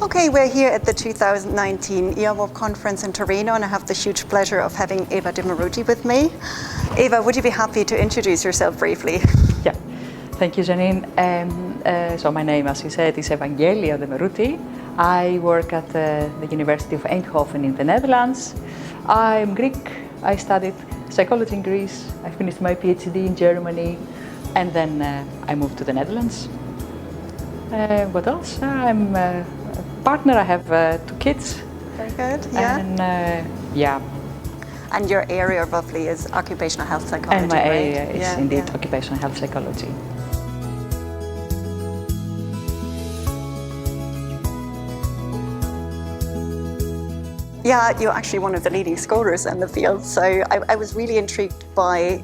Okay, we're here at the 2019 EAWOP conference in Torino, and I have the huge pleasure of having Eva Demerouti with me. Eva, would you be happy to introduce yourself briefly? Yeah, thank you, Janine. So my name, as you said, is Evangelia Demerouti. I work at the University of Eindhoven in the Netherlands. I'm Greek. I studied psychology in Greece. I finished my PhD in Germany, and then I moved to the Netherlands. What else? I'm a partner. I have 2 kids. Very good. Yeah. And yeah. And your area roughly is occupational health psychology, And my right? area is indeed occupational health psychology. Yeah, you're actually one of the leading scholars in the field. So I was really intrigued by,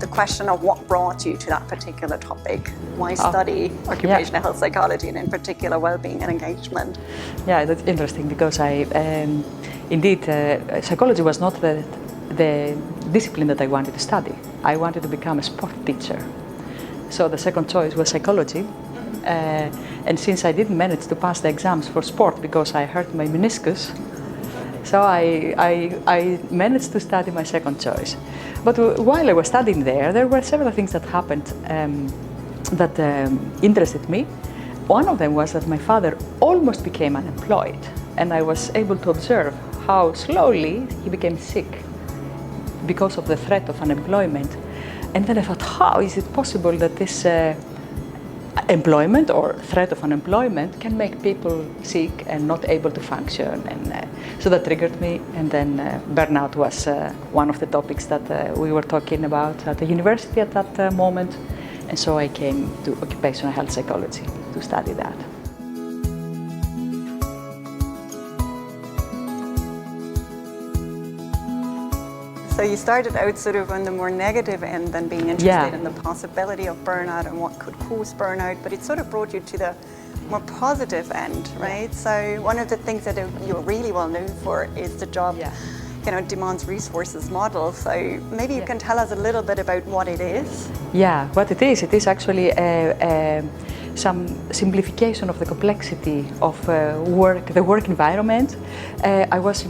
the question of what brought you to that particular topic. Why study occupational health psychology, and in particular well-being and engagement? Yeah, that's interesting because indeed, psychology was not the discipline that I wanted to study. I wanted to become a sport teacher. So the second choice was psychology. And since I didn't manage to pass the exams for sport because I hurt my meniscus, so I managed to study my second choice. But while I was studying there were several things that happened that interested me. One of them was that my father almost became unemployed, and I was able to observe how slowly he became sick because of the threat of unemployment. And then I thought, how is it possible that this employment or threat of unemployment can make people sick and not able to function? And so that triggered me. And then burnout was one of the topics that we were talking about at the university at that moment. And so I came to occupational health psychology to study that. So you started out sort of on the more negative end than being interested in the possibility of burnout and what could cause burnout, but it sort of brought you to the more positive end, right? So one of the things that you're really well known for is the job, demands resources model. So maybe you can tell us a little bit about what it is. Yeah, what it is actually some simplification of the complexity of the work environment. I was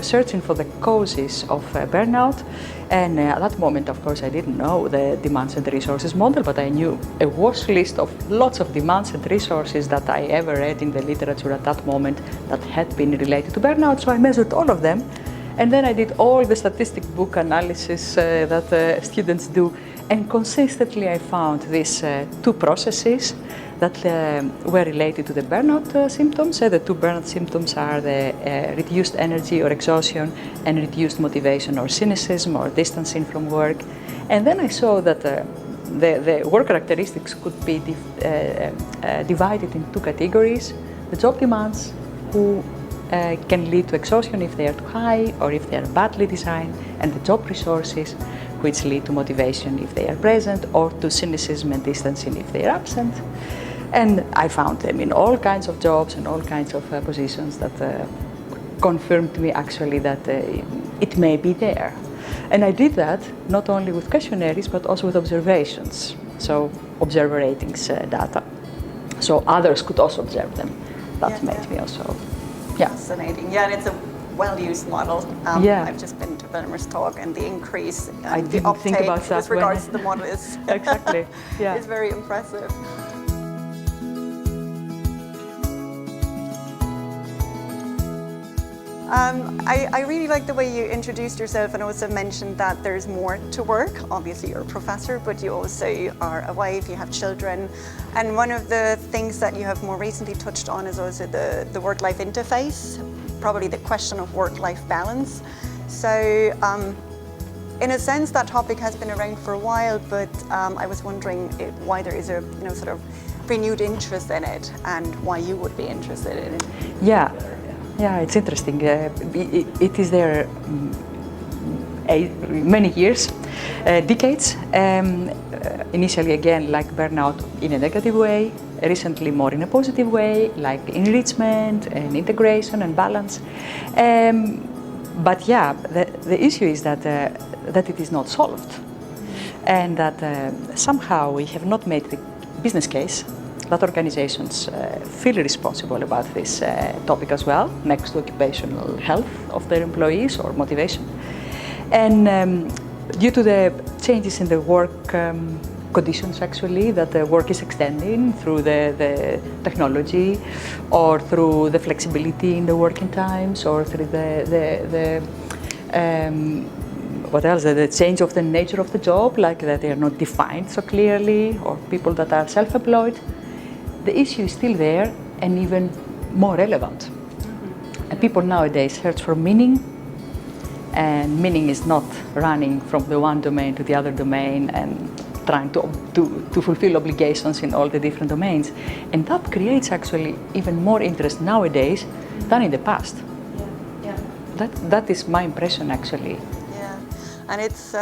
searching for the causes of burnout, and at that moment, of course, I didn't know the demands and resources model, but I knew a watch list of lots of demands and resources that I ever read in the literature at that moment that had been related to burnout. So I measured all of them, and then I did all the statistic book analysis that students do, and consistently I found these 2 processes that were related to the burnout symptoms. The 2 burnout symptoms are the reduced energy or exhaustion and reduced motivation or cynicism or distancing from work. And then I saw that the work characteristics could be divided in 2 categories: the job demands, who can lead to exhaustion if they are too high or if they are badly designed, and the job resources, which lead to motivation if they are present, or to cynicism and distancing if they are absent. And I found them in all kinds of jobs and all kinds of positions that confirmed to me actually that it may be there. And I did that not only with questionnaires but also with observations, so observer ratings data. So others could also observe them. That made me also, Fascinating. Yeah, and it's a well-used model. I've just been to Wilmer's talk, and the increase and the uptake with regards to the model is exactly, is very impressive. I really like the way you introduced yourself and also mentioned that there's more to work. Obviously you're a professor, but you also are a wife, you have children. And one of the things that you have more recently touched on is also the work-life interface, probably the question of work-life balance. So in a sense that topic has been around for a while, but I was wondering why there is a sort of renewed interest in it and why you would be interested in it. Yeah, it's interesting. It is there many years, decades. Initially, again, like burnout in a negative way. Recently, more in a positive way, like enrichment and integration and balance. But the issue is that it is not solved, and that somehow we have not made the business case a lot of organizations feel responsible about this topic as well, next to occupational health of their employees or motivation. And due to the changes in the work conditions actually, that the work is extending through the technology or through the flexibility in the working times or through what else? The change of the nature of the job, like that they are not defined so clearly, or people that are self-employed. The issue is still there and even more relevant. And people nowadays search for meaning, and meaning is not running from the one domain to the other domain and trying to fulfill obligations in all the different domains. And that creates actually even more interest nowadays than in the past. That is my impression actually. Yeah, and it's,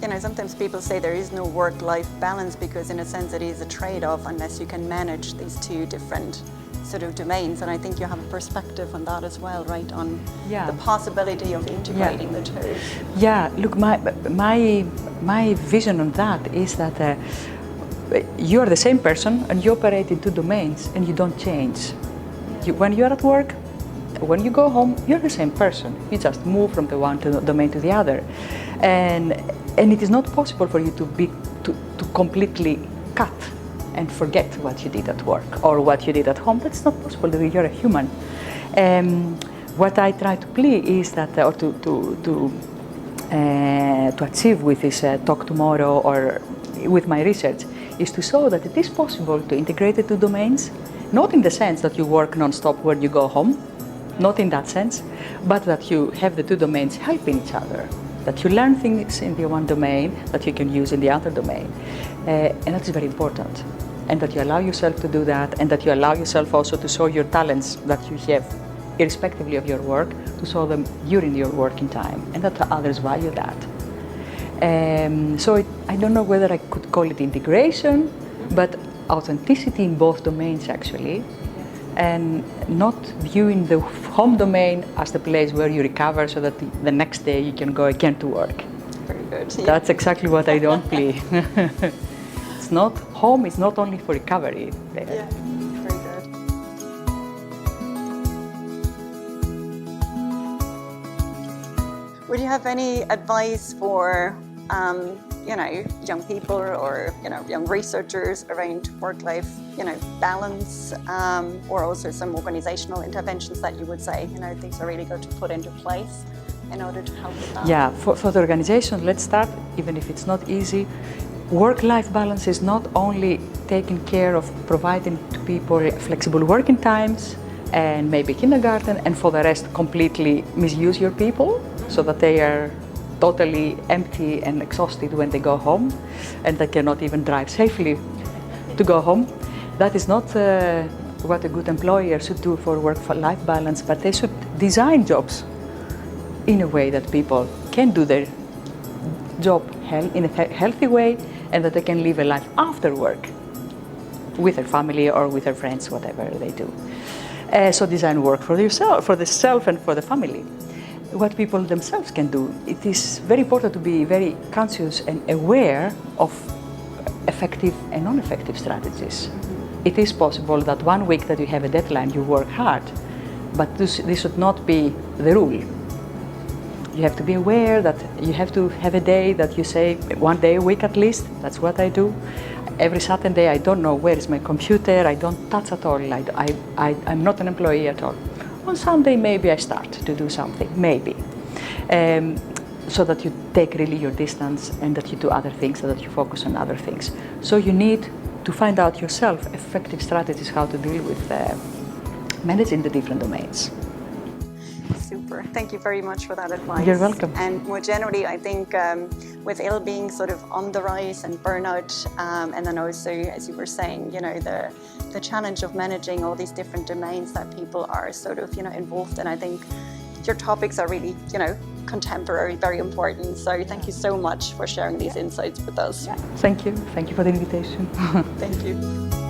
you know, sometimes people say there is no work-life balance because in a sense it is a trade-off unless you can manage these two different sort of domains. And I think you have a perspective on that as well, right, on the possibility of integrating the two. Yeah, look, my vision on that is that you are the same person and you operate in two domains and you don't change. When you are at work, when you go home, you're the same person. You just move from the one domain to the other. And it is not possible for you to completely cut and forget what you did at work or what you did at home. That's not possible. You're a human. What I try to play is that, or to achieve with this talk tomorrow or with my research, is to show that it is possible to integrate the two domains, not in the sense that you work non-stop when you go home, not in that sense, but that you have the two domains helping each other, that you learn things in the one domain that you can use in the other domain. And that is very important. And that you allow yourself to do that, and that you allow yourself also to show your talents that you have, irrespectively of your work, to show them during your working time, and that others value that. So I don't know whether I could call it integration, but authenticity in both domains actually, and not viewing the home domain as the place where you recover so that the next day you can go again to work. Very good. Yeah. That's exactly what I don't play. Home is not only for recovery. Yeah, very good. Would you have any advice for, you know, young people or, you know, young researchers around work-life, you know, balance, or also some organizational interventions that you would say, you know, things are really good to put into place in order to help with that? Yeah, for the organization, let's start, even if it's not easy. Work-life balance is not only taking care of providing to people flexible working times and maybe kindergarten, and for the rest completely misuse your people so that they are totally empty and exhausted when they go home and they cannot even drive safely to go home. That is not what a good employer should do for work-life balance, but they should design jobs in a way that people can do their job in a healthy way, and that they can live a life after work with their family or with their friends, whatever they do. So design work for yourself, for the self and for the family. What people themselves can do. It is very important to be very conscious and aware of effective and non-effective strategies. It is possible that 1 week that you have a deadline, you work hard, but this should not be the rule. You have to be aware that you have to have a day that you say 1 day a week at least. That's what I do. Every Saturday I don't know where is my computer, I don't touch at all. I'm not an employee at all. On Sunday maybe I start to do something, maybe. So that you take really your distance and that you do other things, so that you focus on other things. So you need to find out yourself effective strategies how to deal with managing the different domains. Super. Thank you very much for that advice. You're welcome. And more generally, I think with ill-being sort of on the rise and burnout, and then also, as you were saying, you know, the challenge of managing all these different domains that people are sort of, you know, involved in. I think your topics are really, you know, contemporary, very important. So thank you so much for sharing these insights with us. Thank you. Thank you for the invitation. Thank you.